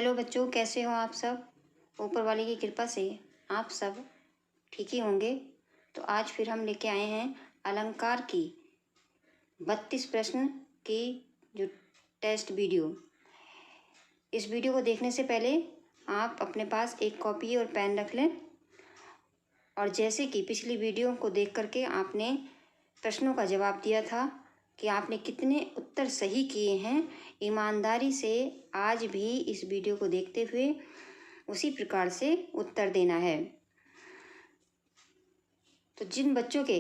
Hello बच्चों, कैसे हो आप सब। ऊपर वाले की कृपा से आप सब ठीक ही होंगे। तो आज फिर हम लेके आए हैं अलंकार की 32 प्रश्न की जो टेस्ट वीडियो। इस वीडियो को देखने से पहले आप अपने पास एक कॉपी और पेन रख लें। और जैसे कि पिछली वीडियो को देख करके आपने प्रश्नों का जवाब दिया था कि आपने कितने उत्तर सही किए हैं, ईमानदारी से आज भी इस वीडियो को देखते हुए उसी प्रकार से उत्तर देना है। तो जिन बच्चों के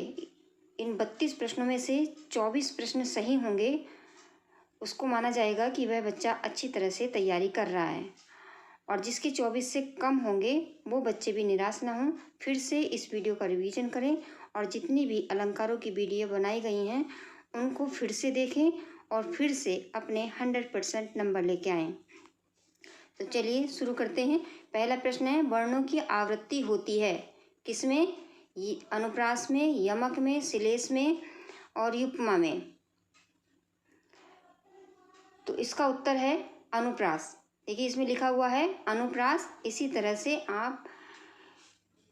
इन 32 प्रश्नों में से 24 प्रश्न सही होंगे, उसको माना जाएगा कि वह बच्चा अच्छी तरह से तैयारी कर रहा है। और जिसके 24 से कम होंगे वो बच्चे भी निराश ना हों, फिर से इस वीडियो का रिवीजन करें और जितनी भी अलंकारों की वीडियो बनाई गई हैं उनको फिर से देखें और फिर से अपने 100% नंबर लेके आएँ। तो चलिए शुरू करते हैं। पहला प्रश्न है, वर्णों की आवृत्ति होती है किसमें? अनुप्रास में, यमक में, श्लेष में और युग्मा में। तो इसका उत्तर है अनुप्रास। देखिए इसमें लिखा हुआ है अनुप्रास। इसी तरह से आप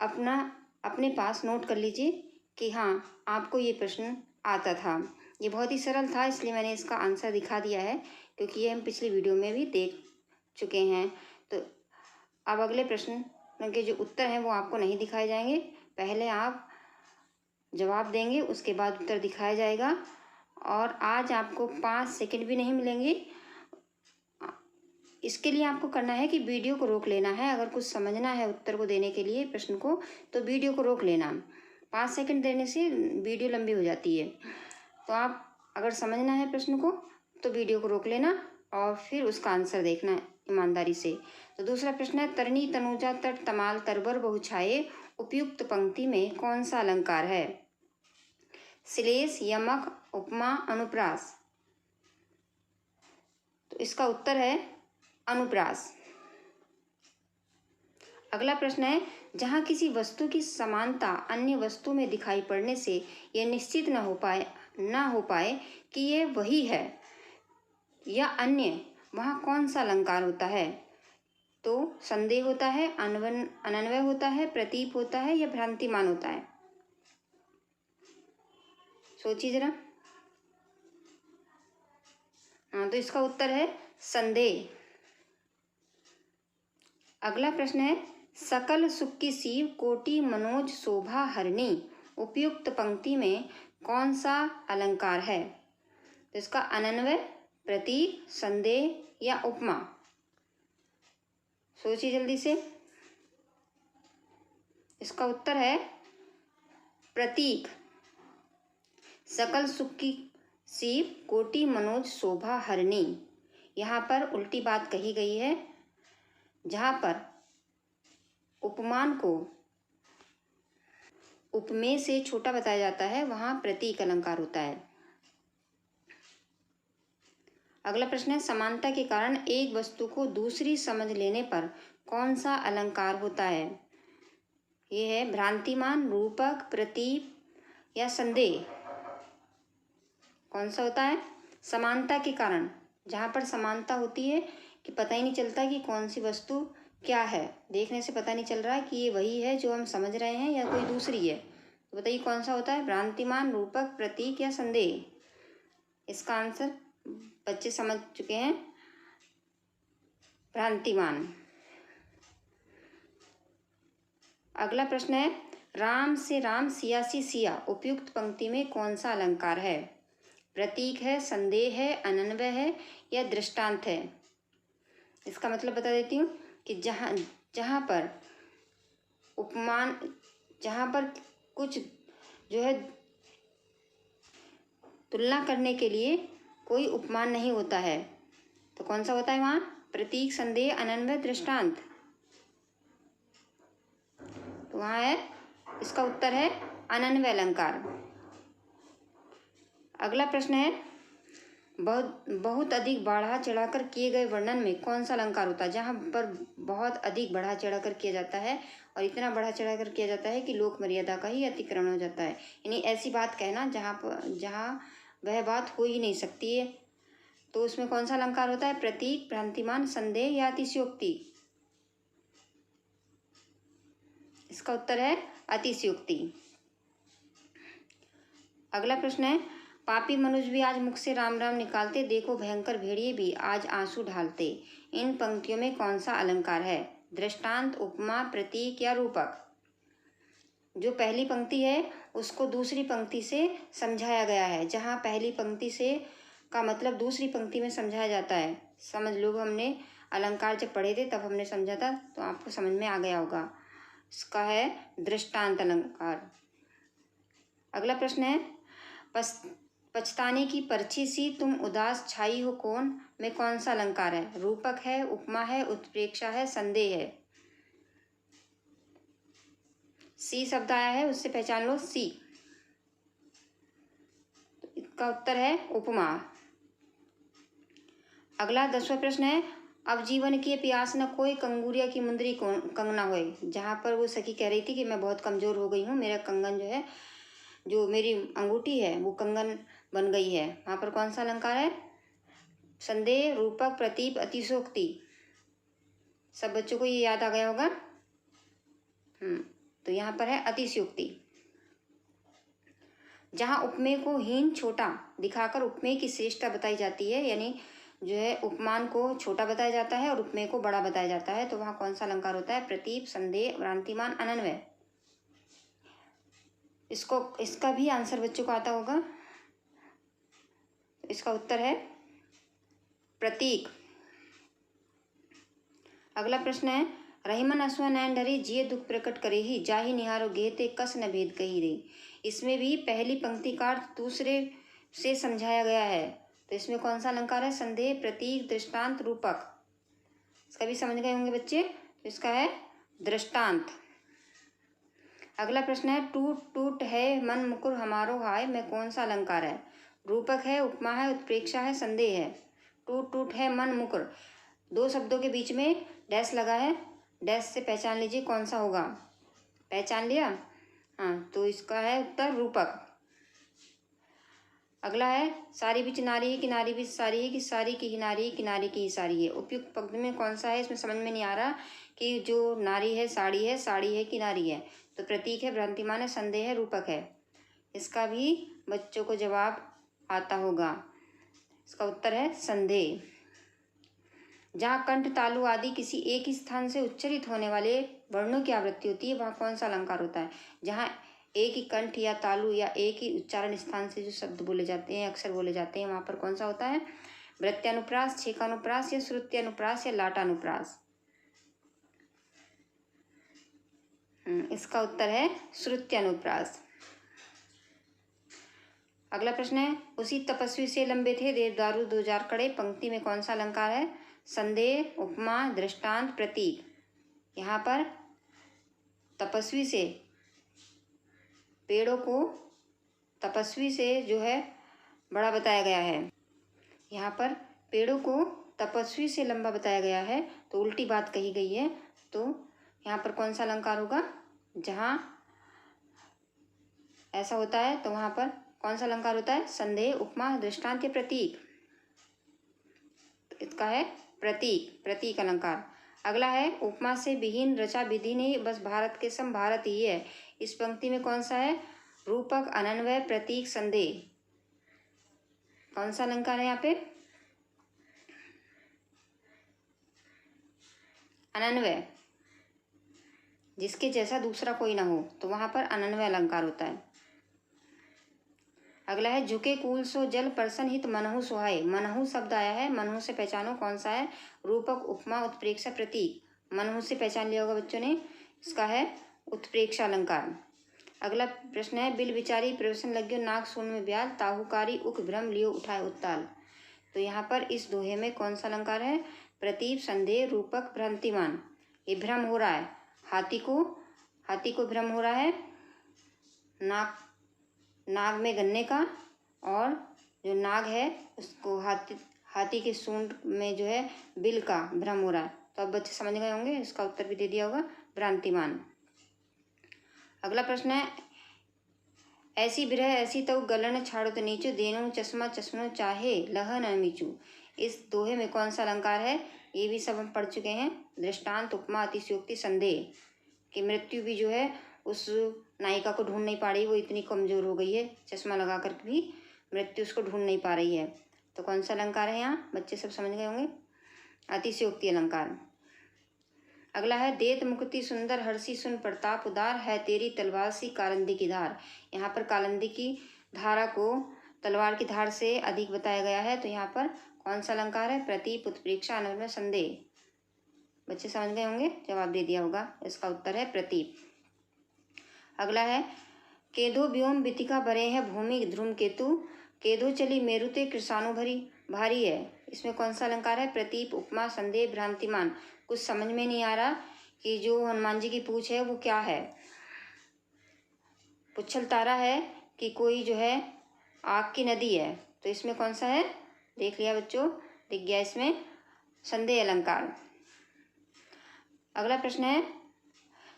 अपने पास नोट कर लीजिए कि हाँ आपको ये प्रश्न आता था। ये बहुत ही सरल था, इसलिए मैंने इसका आंसर दिखा दिया है क्योंकि ये हम पिछली वीडियो में भी देख चुके हैं। तो अब अगले प्रश्न के जो उत्तर हैं वो आपको नहीं दिखाए जाएंगे। पहले आप जवाब देंगे, उसके बाद उत्तर दिखाया जाएगा। और आज आपको 5 सेकंड भी नहीं मिलेंगे। इसके लिए आपको करना है कि वीडियो को रोक लेना है। अगर कुछ समझना है उत्तर को देने के लिए प्रश्न को, तो वीडियो को रोक लेना। 5 सेकंड देने से वीडियो लंबी हो जाती है। तो आप अगर समझना है प्रश्न को तो वीडियो को रोक लेना और फिर उसका आंसर देखना है ईमानदारी से। तो दूसरा प्रश्न है, तरनी तनुजा तट तमाल तरबर बहुछाये उपयुक्त पंक्ति में कौन सा अलंकार है? श्लेष, यमक, उपमा, अनुप्रास। तो इसका उत्तर है अनुप्रास। अगला प्रश्न है, जहाँ किसी वस्तु की समानता अन्य वस्तु में दिखाई पड़ने से यह निश्चित न हो पाए कि ये वही है या अन्य, वहाँ कौन सा अलंकार होता है? तो संदेह होता है, अनन्वय होता है, प्रतीप होता है या भ्रांतिमान होता है? सोचिए जरा। हाँ, तो इसका उत्तर है संदेह। अगला प्रश्न है, सकल सुख की सीव कोटि मनोज शोभा हरणी उपयुक्त पंक्ति में कौन सा अलंकार है? तो इसका अनन्वय, प्रतीक, संदेह या उपमा? सोचिए जल्दी से। इसका उत्तर है प्रतीक। सकल सुख की सीव कोटि मनोज शोभा हरणी, यहाँ पर उल्टी बात कही गई है। जहाँ पर उपमान को उपमेय से छोटा बताया जाता है वहाँ प्रतीक अलंकार होता है। अगला प्रश्न है, समानता के कारण एक वस्तु को दूसरी समझ लेने पर कौन सा अलंकार होता है? ये है भ्रांतिमान, रूपक, प्रतीक या संदेह। कौन सा होता है? समानता के कारण, जहाँ पर समानता होती है कि पता ही नहीं चलता कि कौन सी वस्तु क्या है। देखने से पता नहीं चल रहा है कि ये वही है जो हम समझ रहे हैं या कोई दूसरी है। तो बताइए कौन सा होता है? भ्रांतिमान, रूपक, प्रतीक या संदेह? इसका आंसर बच्चे समझ चुके हैं, भ्रांतिमान। अगला प्रश्न है, राम से राम सियासी सिया उपयुक्त पंक्ति में कौन सा अलंकार है? प्रतीक है, संदेह है, अनन्वय है या दृष्टांत है? इसका मतलब बता देती हूँ कि जहाँ पर उपमान, जहाँ पर कुछ जो है तुलना करने के लिए कोई उपमान नहीं होता है, तो कौन सा होता है वहाँ? प्रतीक, संदेह, अनन्वय, दृष्टांत। तो वहाँ है, इसका उत्तर है अनन्वय अलंकार। अगला प्रश्न है, बहुत अधिक बढ़ा चढ़ाकर किए गए वर्णन में कौन सा अलंकार होता है? जहाँ पर बहुत अधिक बढ़ा चढ़ाकर किया जाता है और इतना बढ़ा चढ़ाकर किया जाता है कि लोक मर्यादा का ही अतिक्रमण हो जाता है। यानी ऐसी बात कहना जहाँ वह बात हो ही नहीं सकती है। तो उसमें कौन सा अलंकार होता है? प्रतीक, भ्रांतिमान, संदेह या अतिशयोक्ति? इसका उत्तर है अतिशयोक्ति। अगला प्रश्न है, पापी मनुष्य भी आज मुख से राम राम निकालते, देखो भयंकर भेड़िए भी आज आंसू ढालते। इन पंक्तियों में कौन सा अलंकार है? दृष्टांत, उपमा, प्रतीक या रूपक? जो पहली पंक्ति है उसको दूसरी पंक्ति से समझाया गया है। जहाँ पहली पंक्ति से का मतलब दूसरी पंक्ति में समझाया जाता है, समझ लो, हमने अलंकार जब पढ़े थे तब हमने समझा था, तो आपको समझ में आ गया होगा। इसका है दृष्टांत अलंकार। अगला प्रश्न है, पछताने की पर्ची सी तुम उदास छाई हो कौन में कौन सा अलंकार है? रूपक है, उपमा है, उत्प्रेक्षा है, संदेह है? सी शब्द आया है, उससे पहचान लो सी। तो इसका उत्तर है उपमा। अगला 10वां प्रश्न है, अब जीवन की प्यास न कोई कंगूरिया की मुंदरी कंगना होए। जहाँ पर वो सखी कह रही थी कि मैं बहुत कमज़ोर हो गई हूँ, मेरा कंगन जो है, जो मेरी अंगूठी है वो कंगन बन गई है। वहाँ पर कौन सा अलंकार है? संदेह, रूपक, प्रतीक, अतिशयोक्ति? सब बच्चों को ये याद आ गया होगा। तो यहाँ पर है अतिशयोक्ति। जहाँ उपमेय को हीन छोटा दिखाकर उपमेय की श्रेष्ठता बताई जाती है, यानी जो है उपमान को छोटा बताया जाता है और उपमेय को बड़ा बताया जाता है, तो वहाँ कौन सा अलंकार होता है? प्रतीक, संदेह, भ्रांतिमान, अनन्वय? इसका भी आंसर बच्चों को आता होगा। इसका उत्तर है प्रतीक। अगला प्रश्न है, रहीमन असुआ नैन डरी जिये दुख प्रकट करे ही जाहि निहारो गेहते कस न भेद कही रही। इसमें भी पहली पंक्ति का अर्थ दूसरे से समझाया गया है, तो इसमें कौन सा अलंकार है? संदेह, प्रतीक, दृष्टांत, रूपक? इसका भी समझ गए होंगे बच्चे। तो इसका है दृष्टांत। अगला प्रश्न है, टूट टूट है मन मुकुर हमारो हाय में कौन सा अलंकार है? रूपक है, उपमा है, उत्प्रेक्षा है, संदेह है? टूट टूट है मन मुकुर, दो शब्दों के बीच में डैश लगा है, डैश से पहचान लीजिए कौन सा होगा। पहचान लिया? हाँ, तो इसका है उत्तर रूपक। अगला है, सारी बिच नारी है, किनारी बिच सारी है, कि सारी की ही नारी, किनारी की ही सारी है? उपयुक्त पंक्ति में कौन सा है? इसमें समझ में नहीं आ रहा कि जो नारी है साड़ी है, साड़ी है किनारी है? तो प्रतीक है, भ्रांतिमान है, संदेह है, रूपक है? इसका भी बच्चों को जवाब आता होगा। इसका उत्तर है संदेह। जहाँ कंठ, तालु आदि किसी एक ही स्थान से उच्चरित होने वाले वर्णों की आवृत्ति होती है, वहाँ कौन सा अलंकार होता है? जहाँ एक ही कंठ या तालु या एक ही उच्चारण स्थान से जो शब्द बोले जाते हैं, अक्षर बोले जाते हैं, वहाँ पर कौन सा होता है? वृत्त्यानुप्रास, छेकानुप्रास या श्रुत्यानुप्रास या लाटानुप्रास? इसका उत्तर है श्रुत्यानुप्रास। अगला प्रश्न है, उसी तपस्वी से लंबे थे देवदारू 2000 कड़े, पंक्ति में कौन सा अलंकार है? संदेह, उपमा, दृष्टांत, प्रतीक? यहाँ पर तपस्वी से, पेड़ों को तपस्वी से जो है बड़ा बताया गया है। यहाँ पर पेड़ों को तपस्वी से लंबा बताया गया है, तो उल्टी बात कही गई है। तो यहाँ पर कौन सा अलंकार होगा? जहाँ ऐसा होता है तो वहाँ पर कौन सा अलंकार होता है? संदेह, उपमा, दृष्टांत या प्रतीक? तो इसका है प्रतीक, प्रतीक अलंकार। अगला है, उपमा से विहीन रचा विधि नहीं बस भारत के सम भारत ही है। इस पंक्ति में कौन सा है? रूपक, अनन्वय, प्रतीक, संदेह? कौन सा अलंकार है यहाँ पे? अनन्वय, जिसके जैसा दूसरा कोई ना हो, तो वहाँ पर अनन्वय अलंकार होता है। अगला है, झुके कूल सो जल परसन हित मनहु सुहाए। मनहु शब्द आया है, मनहु से पहचानो कौन सा है? रूपक, उपमा, उत्प्रेक्षा, प्रतीक? मनहु से पहचान लिया होगा बच्चों ने। इसका है उत्प्रेक्षा अलंकार। अगला प्रश्न है, बिल विचारी प्रवसन लग्यो नाग सून में ब्याल ताहुकारी उक भ्रम लियो उठाए उत्ताल। तो यहाँ पर इस दोहे में कौन सा अलंकार है? प्रतीक, संदेह, रूपक, भ्रांतिमान? ये भ्रम हो रहा है, हाथी को भ्रम हो रहा है नाग में गन्ने का, और जो नाग है उसको हाथी के सूंड में जो है बिल का भ्रम हो रहा है। तो अब बच्चे समझ गए होंगे, इसका उत्तर भी दे दिया होगा, भ्रांतिमान। अगला प्रश्न है, ऐसी बिरह ऐसी तो गलन छाड़ो तो नीचो देनो चश्मा चश्मो चाहे लह न मीचू। इस दोहे में कौन सा अलंकार है, ये भी सब हम पढ़ चुके हैं। दृष्टांत, उपमा, अतिशयोक्ति, संदेह। कि मृत्यु भी जो है उस नायिका को ढूंढ नहीं पा रही, वो इतनी कमजोर हो गई है, चश्मा लगा कर भी मृत्यु उसको ढूंढ नहीं पा रही है। तो कौन सा अलंकार है यहाँ, बच्चे सब समझ गए होंगे, अतिशयोक्ति अलंकार। अगला है, देत मुक्ति सुंदर हर्षि सुन प्रताप उदार, है तेरी तलवार सी कालिंदी की धार। यहाँ पर कालिंदी की धारा को तलवार की धार से अधिक बताया गया है। तो यहाँ पर कौन सा अलंकार है, प्रतीप, उत्प्रेक्षा, अनन्वय, संदेह। बच्चे समझ गए होंगे, जवाब दे दिया होगा। इसका उत्तर है प्रतीप। अगला है, केदो व्योम वितिका बरे है भूमि ध्रुम केतु, केदो चली मेरुते कृषाणु भरी भारी है। इसमें कौन सा अलंकार है, प्रतीप, उपमा, संदेह, भ्रांतिमान। कुछ समझ में नहीं आ रहा कि जो हनुमान जी की पूछ है वो क्या है। पुच्छल तारा है कि कोई जो है आग की नदी है। तो इसमें कौन सा है, देख लिया बच्चों, दिख गया इसमें, संदेह अलंकार। अगला प्रश्न है,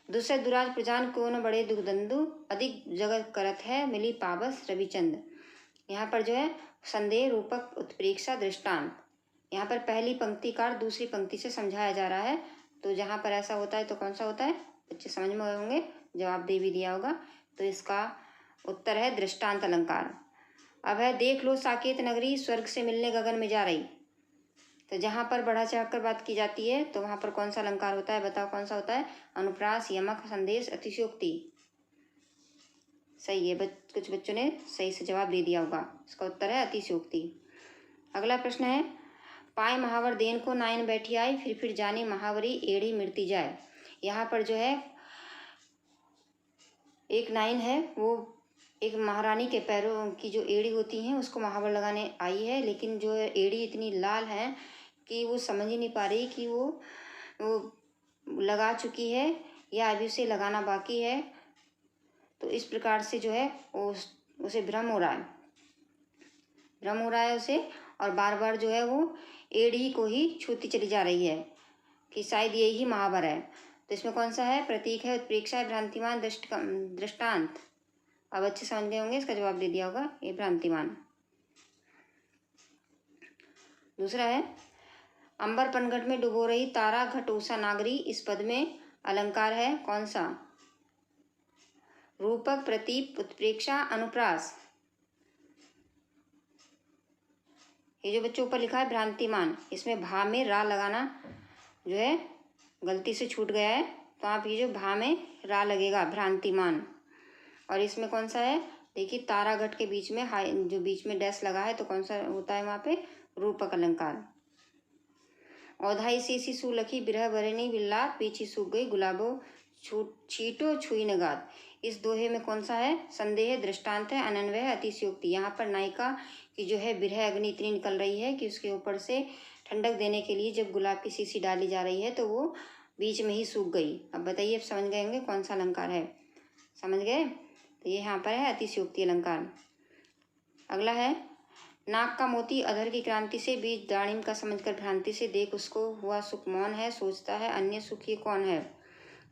दूसरे दुराज प्रजान को न बड़े दुखदंदु, अधिक जगत करत है मिली पाबस रविचंद। यहाँ पर जो है संदेह, रूपक, उत्प्रेक्षा, दृष्टांत। यहाँ पर पहली पंक्ति का दूसरी पंक्ति से समझाया जा रहा है। तो जहाँ पर ऐसा होता है तो कौन सा होता है, बच्चे समझ में होंगे, जवाब दे भी दिया होगा। तो इसका उत्तर है दृष्टांत अलंकार। अब है, देख लो साकेत नगरी स्वर्ग से मिलने गगन में जा रही। तो जहाँ पर बढ़ा चढ़कर बात की जाती है तो वहाँ पर कौन सा अलंकार होता है, बताओ कौन सा होता है, अनुप्रास, यमक, संदेश, अतिशयोक्ति। सही है, कुछ बच्चों ने सही से जवाब दे दिया होगा। इसका उत्तर है अतिशयोक्ति। अगला प्रश्न है, पाए महावर देन को नाइन बैठी आई, फिर जानी महावरी एड़ी मिटती जाए। यहाँ पर जो है एक नाइन है, वो एक महारानी के पैरों की जो एड़ी होती हैं उसको महावर लगाने आई है, लेकिन जो एड़ी इतनी लाल है कि वो समझ ही नहीं पा रही कि वो लगा चुकी है या अभी उसे लगाना बाकी है। तो इस प्रकार से जो है उसे भ्रम हो रहा है उसे, और बार बार जो है वो एड़ी को ही छूती चली जा रही है कि शायद यही महावर है। तो इसमें कौन सा है, प्रतीक है, उत्प्रेक्षा है, भ्रांतिमान, दृष्टांत। अब अच्छे समझ गए होंगे, इसका जवाब दे दिया होगा, ये भ्रांतिमान। दूसरा है, अंबर पनघट में डुबो रही तारा घट उषा नागरी। इस पद में अलंकार है कौन सा, रूपक, प्रतीप, उत्प्रेक्षा, अनुप्रास। ये जो बच्चों ऊपर लिखा है भ्रांतिमान, इसमें भा में रा लगाना जो है गलती से छूट गया है, तो आप ये जो भा में रा लगेगा, भ्रांतिमान। और इसमें कौन सा है, देखिए तारागढ़ के बीच में हाई, जो बीच में डैश लगा है, तो कौन सा होता है वहाँ पे, रूपक अलंकार। औधाई सी सुलखी बिरह बरनी बिल्ला, पीछी सूख गई गुलाबो छीटो छुई नगाद। इस दोहे में कौन सा है, संदेह, दृष्टांत है, अनन्वय है, अतिशयोक्ति। यहाँ पर नायिका की जो है बिरह अग्नि इतनी निकल रही है कि उसके ऊपर से ठंडक देने के लिए जब गुलाब की शीशी डाली जा रही है तो वो बीच में ही सूख गई। अब बताइए, अब समझ गए होंगे कौन सा अलंकार है, समझ गए। तो ये यहाँ पर है अतिशयोक्ति अलंकार। अगला है, नाक का मोती अधर की क्रांति से, बीज दाड़िम का समझकर भ्रांति से, देख उसको हुआ सुख मौन है, सोचता है अन्य सुख ये कौन है।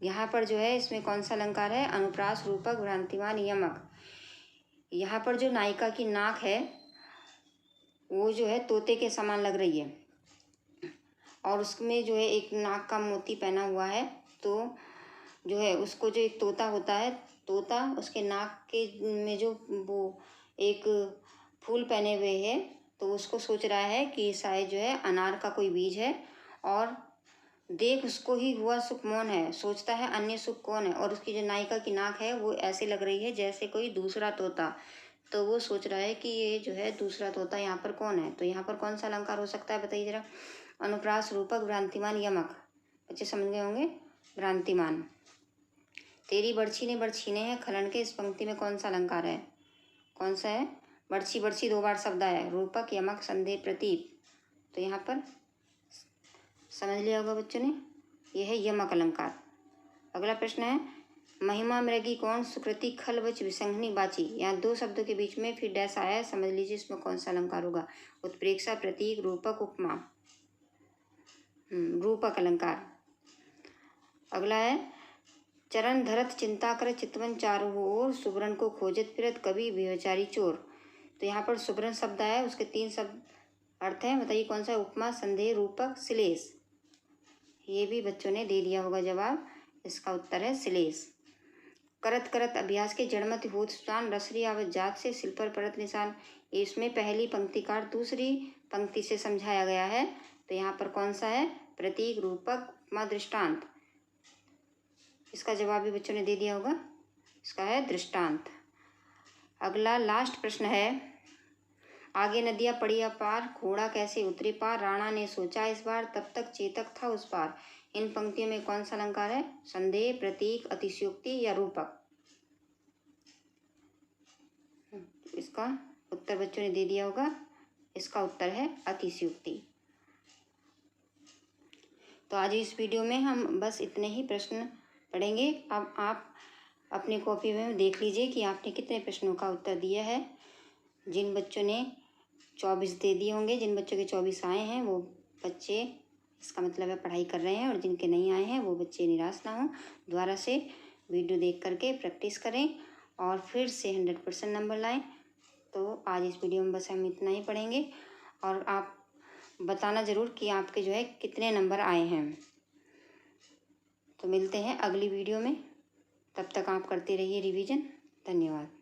यहाँ पर जो है इसमें कौन सा अलंकार है, अनुप्रास, रूपक, भ्रांतिमान, यमक। यहाँ पर जो नायिका की नाक है वो जो है तोते के समान लग रही है, और उसमें जो है एक नाक का मोती पहना हुआ है। तो जो है उसको जो एक तोता होता है, तोता उसके नाक के में जो वो एक फूल पहने हुए है, तो उसको सोच रहा है कि शायद जो है अनार का कोई बीज है, और देख उसको ही हुआ सुख मौन है, सोचता है अन्य सुख कौन है। और उसकी जो नायिका की नाक है वो ऐसे लग रही है जैसे कोई दूसरा तोता, तो वो सोच रहा है कि ये जो है दूसरा तोता यहाँ पर कौन है। तो यहाँ पर कौन सा अलंकार हो सकता है, बताइए जरा। अनुप्रास, रूपक, भ्रांतिमान, यमक। बच्चे समझ गए होंगे, भ्रांतिमान। तेरी बर्छी ने बरछीने हैं खलन के, इस पंक्ति में कौन सा अलंकार है, कौन सा है, बर्छी बर्छी दो बार शब्द आया है, रूपक, यमक, संदेह, प्रतीप। तो यहाँ पर समझ लिया होगा बच्चों ने, यह है यमक अलंकार। अगला प्रश्न है, महिमा मृगी कौन सुकृति खल बच विसंघनी बाची। यहाँ दो शब्दों के बीच में फिर डैश आया है, समझ लीजिए इसमें कौन सा अलंकार होगा, उत्प्रेक्षा, प्रतीक, रूपक, उपमा। रूपक अलंकार। अगला है, चरण धरत चिंता कर चितवन चारों ओर, सुबरन को खोजत फिरत कभी व्यभिचारी चोर। तो यहाँ पर सुबरन शब्द आया है, उसके 3 शब्द अर्थ है, बताइए कौन सा? उपमा, संदेह, रूपक, श्लेष। ये भी बच्चों ने दे दिया होगा जवाब। इसका उत्तर है श्लेष। करत करत अभ्यास के जड़मति होत स्थान, रसरी आवत जात से सिल पर पड़त निशान। इसमें पहली पंक्ति का दूसरी पंक्ति से समझाया गया है। तो यहाँ पर कौन सा है? प्रतीक, रूपक, उपमा, दृष्टांत। इसका जवाब भी बच्चों ने दे दिया होगा। इसका है दृष्टांत। अगला लास्ट प्रश्न है, आगे नदियाँ पड़ी अपार, घोड़ा कैसे उतरे पार, राणा ने सोचा इस बार, तब तक चेतक था उस पार। इन पंक्तियों में कौन सा अलंकार है? संदेह, प्रतीक, अतिशयोक्ति या रूपक? इसका उत्तर बच्चों ने दे दिया होगा। इसका उत्तर है अतिशयोक्ति। तो आज इस वीडियो में हम बस इतने ही प्रश्न पढ़ेंगे। अब आप अपनी कॉपी में देख लीजिए कि आपने कितने प्रश्नों का उत्तर दिया है। जिन बच्चों ने 24 दे दिए होंगे, जिन बच्चों के 24 आए हैं वो बच्चे, इसका मतलब है पढ़ाई कर रहे हैं, और जिनके नहीं आए हैं वो बच्चे निराश ना हों। दोबारा से वीडियो देख करके प्रैक्टिस करें और फिर से 100% नंबर लाएं। तो आज इस वीडियो में बस हम इतना ही पढ़ेंगे, और आप बताना ज़रूर कि आपके जो है कितने नंबर आए हैं। तो मिलते हैं अगली वीडियो में, तब तक आप करते रहिए रिवीजन। धन्यवाद।